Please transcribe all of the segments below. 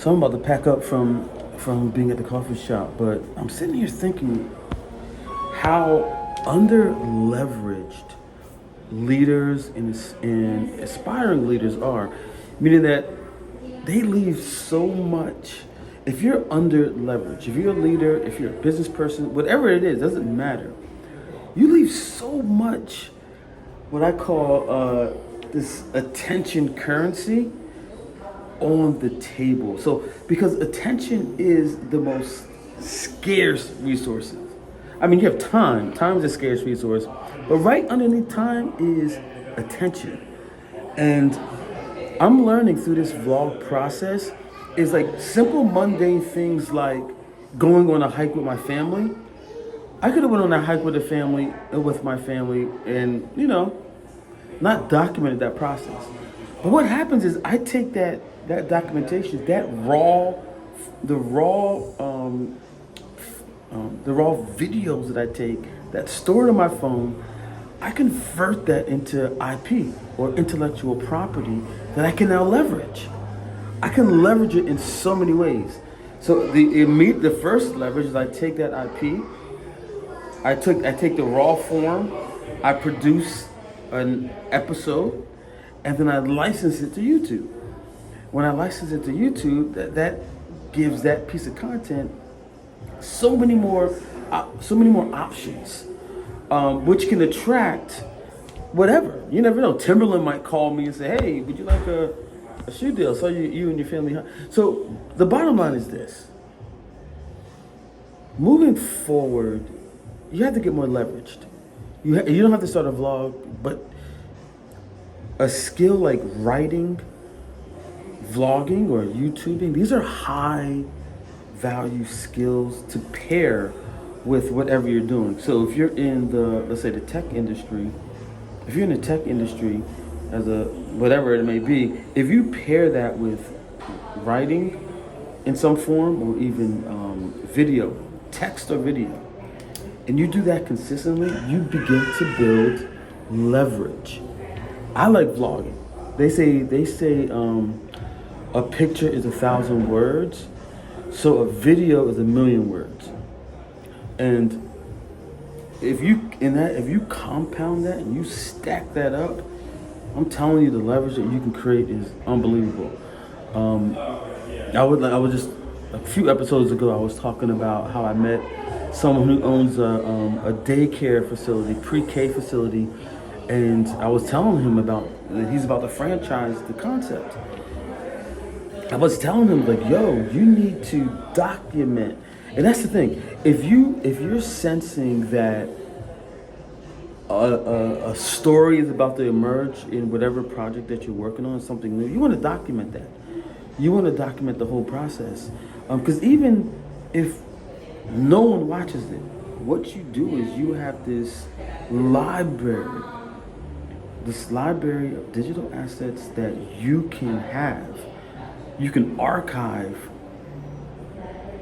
So I'm about to pack up from being at the coffee shop, but I'm sitting here thinking how under leveraged leaders and aspiring leaders are, meaning that they leave so much. If you're under leverage, if you're a leader, if you're a business person, whatever it is, doesn't matter. You leave so much, what I call this attention currency on the table. So, because attention is the most scarce resources. I mean, you have time. Time is a scarce resource, but right underneath time is attention. And I'm learning through this vlog process is like simple mundane things like going on a hike with my family. I could have went on a hike with my family, and not documented that process. But what happens is I take that documentation, the raw videos that I take, that's stored on my phone. I convert that into IP or intellectual property that I can now leverage. I can leverage it in so many ways. So the first leverage is I take that IP, I take the raw form, I produce an episode, and then I license it to YouTube. When I license it to YouTube, that gives that piece of content so many more options, which can attract whatever. You never know. Timberland might call me and say, "Hey, would you like a shoe deal? So you and your family." So the bottom line is this: moving forward, you have to get more leveraged. You don't have to start a vlog, but a skill like writing, vlogging, or YouTubing, these are high value skills to pair with whatever you're doing. So if you're in let's say the tech industry, if you're in the tech industry as a whatever it may be, if you pair that with writing in some form or even video, text or video, and you do that consistently, you begin to build leverage. I like vlogging. They say a picture is 1,000 words, so a video is 1,000,000 words. And if you compound that and you stack that up, I'm telling you, the leverage that you can create is unbelievable. I was just a few episodes ago, I was talking about how I met someone who owns a daycare facility, pre-K facility, and I was telling him he's about to franchise the concept. I was telling him like, yo, you need to document. And that's the thing. If you're sensing that a story is about to emerge in whatever project that you're working on, something new, you want to document that. You want to document the whole process. Because even if no one watches it, what you do is you have this library of digital assets that you can have. You can archive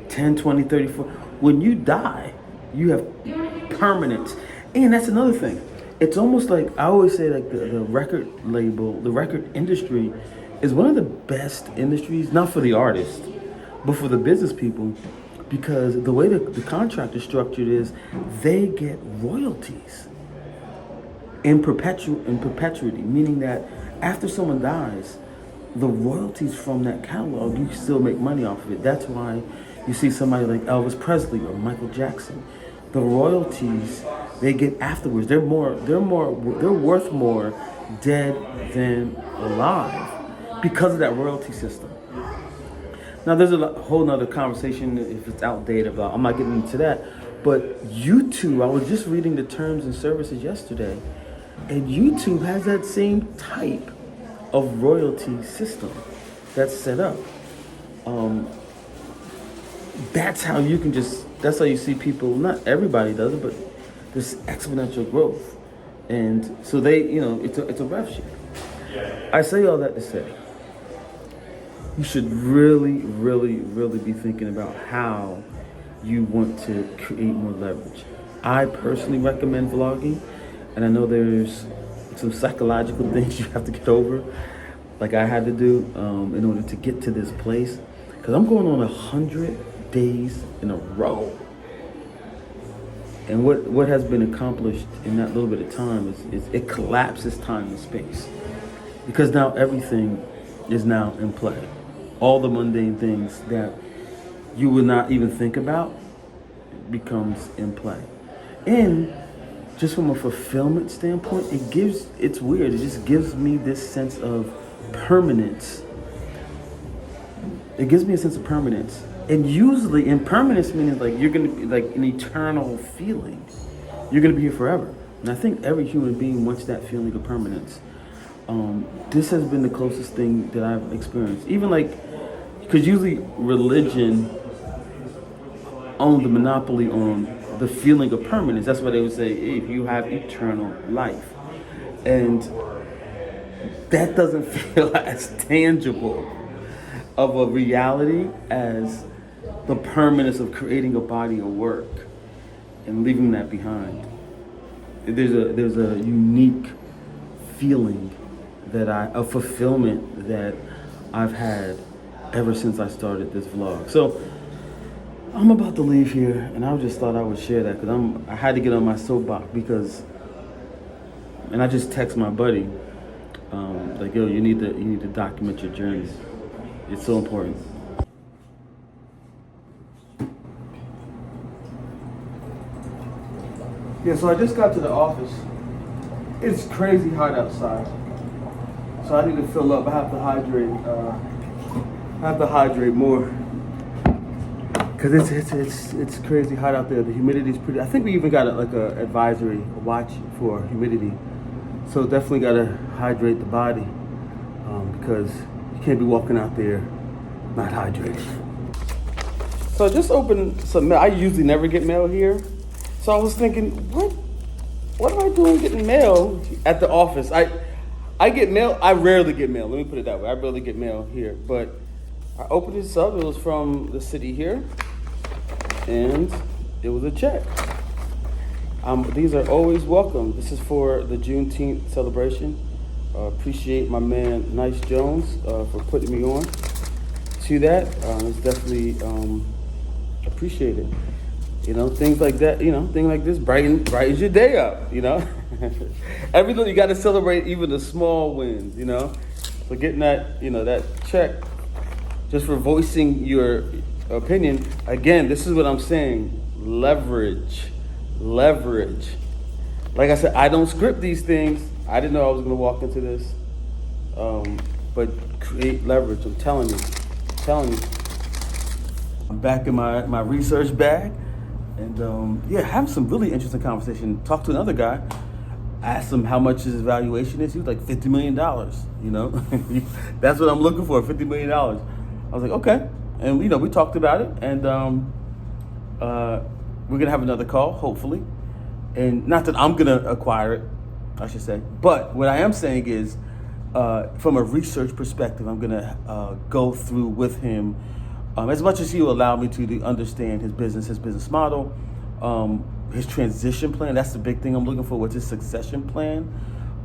10, 20, 30, 40. When you die, you have permanence. And that's another thing. It's almost like, I always say, like the record label, the record industry is one of the best industries, not for the artist, but for the business people, because the way the contract is structured is they get royalties in perpetuity, meaning that after someone dies, the royalties from that catalog, you can still make money off of it. That's why you see somebody like Elvis Presley or Michael Jackson. The royalties they get afterwards, they're worth more dead than alive because of that royalty system. Now there's a whole nother conversation if it's outdated about. I'm not getting into that. But YouTube, I was just reading the terms and services yesterday, and YouTube has that same type of royalty system that's set up. That's how you see people, not everybody does it, but this exponential growth. And so it's a rev share. I say all that to say, you should really, really, really be thinking about how you want to create more leverage. I personally recommend vlogging, and I know there's some psychological things you have to get over, like I had to do in order to get to this place. Because because I'm going on 100 days in a row. And what has been accomplished in that little bit of time is it collapses time and space. Because now everything is now in play. All the mundane things that you would not even think about becomes in play. And just from a fulfillment standpoint, it's weird. It just gives me this sense of permanence. It gives me a sense of permanence. And usually impermanence means like you're gonna be like an eternal feeling. You're gonna be here forever. And I think every human being wants that feeling of permanence. This has been the closest thing that I've experienced. Even like, because usually religion owned the monopoly on the feeling of permanence. That's why they would say, if you have eternal life. And that doesn't feel as tangible of a reality as the permanence of creating a body of work and leaving that behind. There's a unique feeling of fulfillment that I've had ever since I started this vlog. So I'm about to leave here, and I just thought I would share that because I had to get on my soapbox and I just text my buddy, like, yo, you need to document your journey. It's so important. Yeah, so I just got to the office. It's crazy hot outside, so I need to fill up. I have to hydrate more. Cause it's crazy hot out there. The humidity's pretty. I think we even got a advisory, a watch for humidity. So definitely gotta hydrate the body, because you can't be walking out there not hydrated. So I just opened some mail. I usually never get mail here, so I was thinking, what am I doing getting mail at the office? I get mail. I rarely get mail. Let me put it that way. I rarely get mail here, but I opened this up. It was from the city here. And it was a check. These are always welcome. This is for the Juneteenth celebration. Appreciate my man Nice Jones for putting me on to that. It's definitely appreciated. You know, things like that. You know, things like this brightens your day up. You know, every little you got to celebrate, even the small wins. You know, so getting that that check just for voicing your opinion. Again, this is what I'm saying. Leverage. Like I said, I don't script these things. I didn't know I was going to walk into this. But create leverage. I'm telling you. I'm back in my research bag. And have some really interesting conversation. Talked to another guy. Asked him how much his valuation is. He was like $50 million. You know, that's what I'm looking for, $50 million. I was like, okay. And we talked about it, and we're gonna have another call, hopefully. And not that I'm gonna acquire it, I should say. But what I am saying is, from a research perspective, I'm gonna go through with him as much as he will allow me to understand his business model, his transition plan. That's the big thing I'm looking for. What's his succession plan,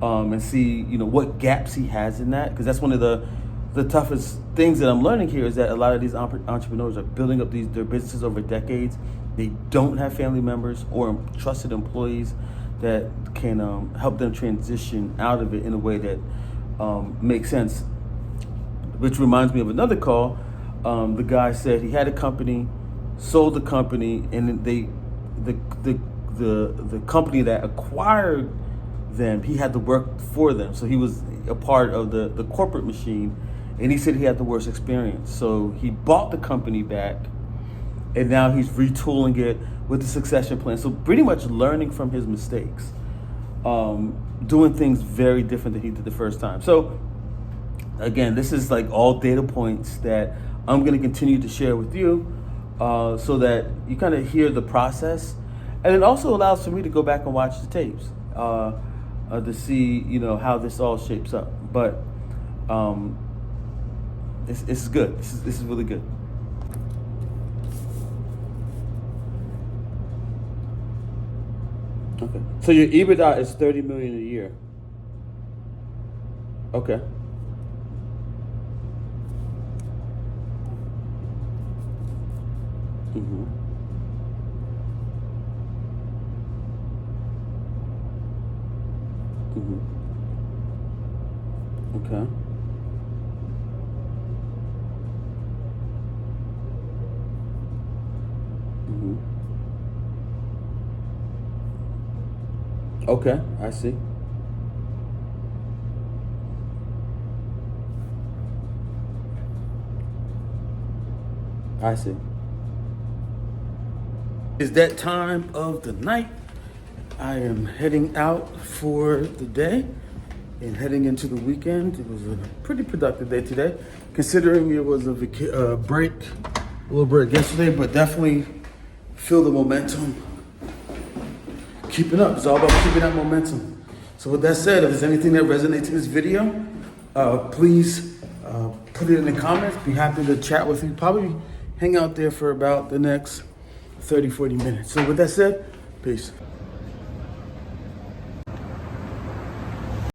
and see what gaps he has in that, because that's one of the toughest things that I'm learning here is that a lot of these entrepreneurs are building up their businesses over decades. They don't have family members or trusted employees that can help them transition out of it in a way that makes sense. Which reminds me of another call. The guy said he had a company, sold the company, and the company that acquired them, he had to work for them. So he was a part of the corporate machine. And he said he had the worst experience. So he bought the company back, and now he's retooling it with the succession plan. So pretty much learning from his mistakes, doing things very different than he did the first time. So again, this is like all data points that I'm going to continue to share with you, so that you kind of hear the process. And it also allows for me to go back and watch the tapes to see, how this all shapes up. But this is good. This is really good. Okay. So your EBITDA is $30 million a year. Okay. Mm-hmm. Mm-hmm. Okay. Mm-hmm. Okay, I see. I see. It's that time of the night. I am heading out for the day and heading into the weekend. It was a pretty productive day today, considering it was a break, a little break yesterday, but definitely feel the momentum. Keeping up. It's all about keeping that momentum. So with that said, if there's anything that resonates in this video, please put it in the comments. Be happy to chat with you. Probably hang out there for about the next 30, 40 minutes. So with that said, peace.